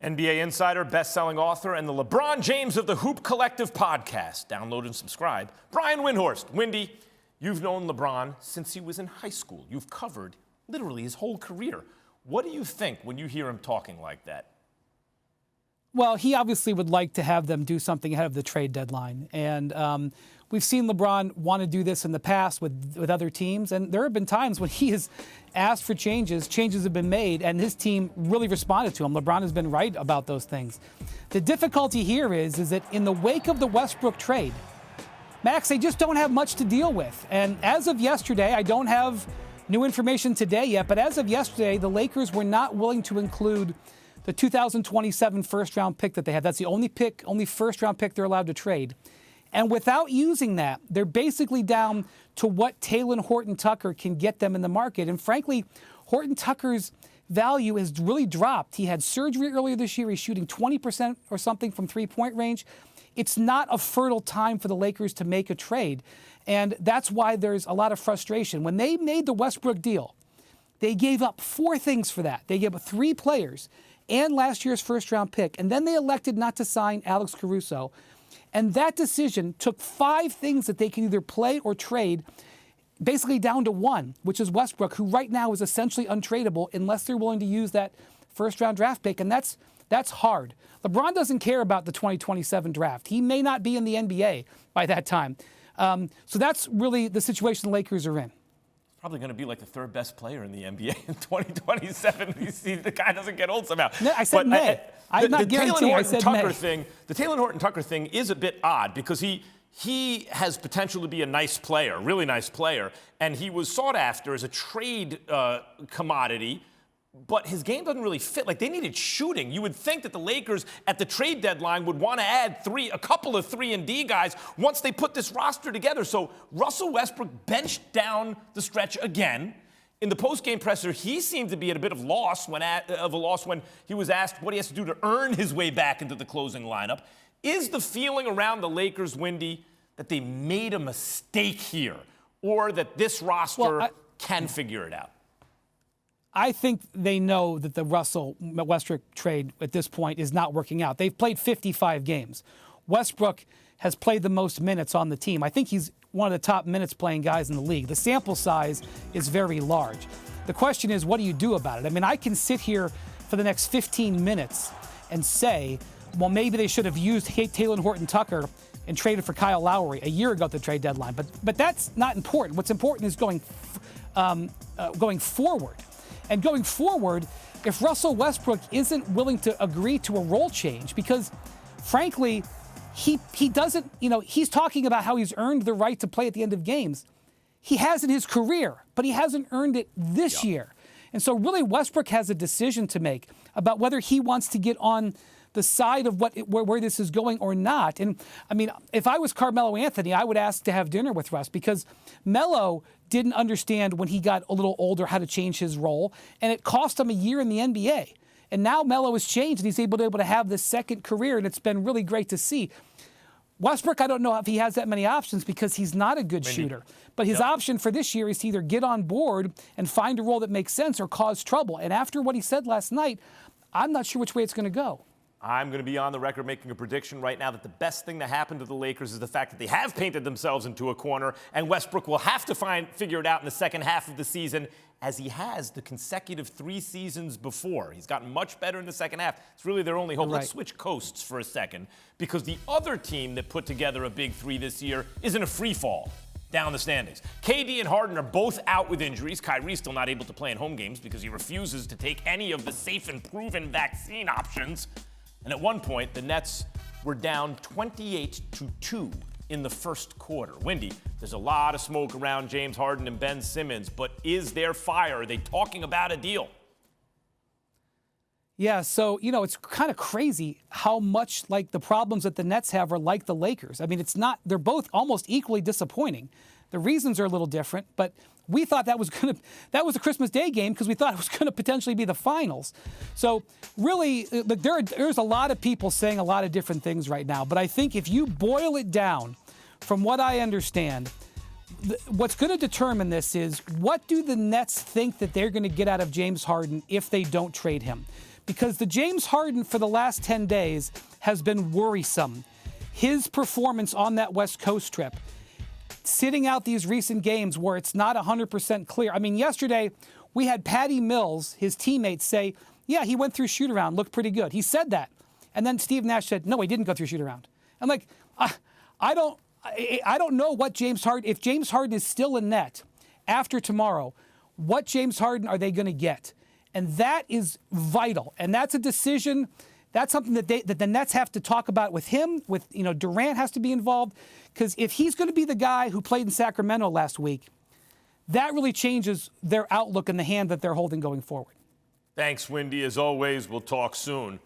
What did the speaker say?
NBA insider, best-selling author, and the LeBron James of the Hoop Collective podcast. Download and subscribe. Brian Windhorst. Windy, you've known LeBron since he was in high school. You've covered literally his whole career. What do you think when you hear him talking like that? Well, he obviously would like to have them do something ahead of the trade deadline. And we've seen LeBron want to do this in the past with other teams. And there have been times when he has asked for changes have been made, and his team really responded to him. LeBron has been right about those things. The difficulty here is that in the wake of the Westbrook trade, Max, they just don't have much to deal with. And as of yesterday, I don't have new information today yet, but as of yesterday, the Lakers were not willing to include the 2027 first-round pick that they have. That's the only first-round pick they're allowed to trade. And without using that, they're basically down to what Talen Horton-Tucker can get them in the market. And frankly, Horton-Tucker's value has really dropped. He had surgery earlier this year. He's shooting 20% or something from three-point range. It's not a fertile time for the Lakers to make a trade. And that's why there's a lot of frustration. When they made the Westbrook deal, they gave up four things for that. They gave up three players and last year's first-round pick. And then they elected not to sign Alex Caruso. And that decision took five things that they can either play or trade, basically down to one, which is Westbrook, who right now is essentially untradeable unless they're willing to use that first-round draft pick. And that's hard. LeBron doesn't care about the 2027 draft. He may not be in the NBA by that time. So that's really the situation the Lakers are in. Probably going to be like the third best player in the NBA in 2027. You see, the guy doesn't get old somehow. No, I said may. I'm not guaranteeing. I said may. The Talen Horton-Tucker thing is a bit odd because he has potential to be a nice player, really nice player, and he was sought after as a trade commodity. But his game doesn't really fit. Like, they needed shooting. You would think that the Lakers at the trade deadline would want to add a couple of 3-and-D guys once they put this roster together. So Russell Westbrook benched down the stretch again. In the post-game presser, he seemed to be at a bit of a loss when he was asked what he has to do to earn his way back into the closing lineup. Is the feeling around the Lakers, Windy, that they made a mistake here, or that this roster can figure it out? I think they know that the Russell Westbrook trade at this point is not working out. They've played 55 games. Westbrook has played the most minutes on the team. I think he's one of the top minutes playing guys in the league. The sample size is very large. The question is, what do you do about it? I mean, I can sit here for the next 15 minutes and say, well, maybe they should have used Talen Horton-Tucker and traded for Kyle Lowry a year ago at the trade deadline. But that's not important. What's important is going forward. And going forward, if Russell Westbrook isn't willing to agree to a role change, because frankly, he doesn't, he's talking about how he's earned the right to play at the end of games. He has in his career, but he hasn't earned it this year. And so really Westbrook has a decision to make about whether he wants to get on the side of where this is going or not. And I mean, if I was Carmelo Anthony, I would ask to have dinner with Russ, because Melo didn't understand when he got a little older how to change his role, and it cost him a year in the NBA. And now Melo has changed, and he's able to have this second career, and it's been really great to see. Westbrook, I don't know if he has that many options because he's not a good shooter. But his option for this year is to either get on board and find a role that makes sense or cause trouble. And after what he said last night, I'm not sure which way it's going to go. I'm going to be on the record making a prediction right now that the best thing to happen to the Lakers is the fact that they have painted themselves into a corner, and Westbrook will have to figure it out in the second half of the season, as he has the consecutive 3 seasons before. He's gotten much better in the second half. It's really their only hope. Right. Let's switch coasts for a second, because the other team that put together a big 3 this year is in a free fall down the standings. KD and Harden are both out with injuries. Kyrie's still not able to play in home games because he refuses to take any of the safe and proven vaccine options. And at one point, the Nets were down 28-2 in the first quarter. Windy, there's a lot of smoke around James Harden and Ben Simmons, but is there fire? Are they talking about a deal? Yeah, so, it's kind of crazy how much like the problems that the Nets have are like the Lakers. I mean, they're both almost equally disappointing. The reasons are a little different, but we thought that was a Christmas Day game because we thought it was going to potentially be the finals. So really, look, there's a lot of people saying a lot of different things right now. But I think if you boil it down, from what I understand, what's going to determine this is, what do the Nets think that they're going to get out of James Harden if they don't trade him? because the James Harden for the last 10 days has been worrisome. His performance on that West Coast trip, sitting out these recent games where it's not 100% clear. I mean, yesterday we had Patty Mills, his teammates, say, yeah, he went through shoot-around, looked pretty good. He said that. And then Steve Nash said, no, he didn't go through shoot-around. I'm like, I don't know what James Harden, if James Harden is still in net after tomorrow, what James Harden are they going to get? And that is vital. And that's a decision. That's something that the Nets have to talk about with him. With Durant has to be involved, because if he's going to be the guy who played in Sacramento last week, that really changes their outlook and the hand that they're holding going forward. Thanks, Windy. As always, we'll talk soon.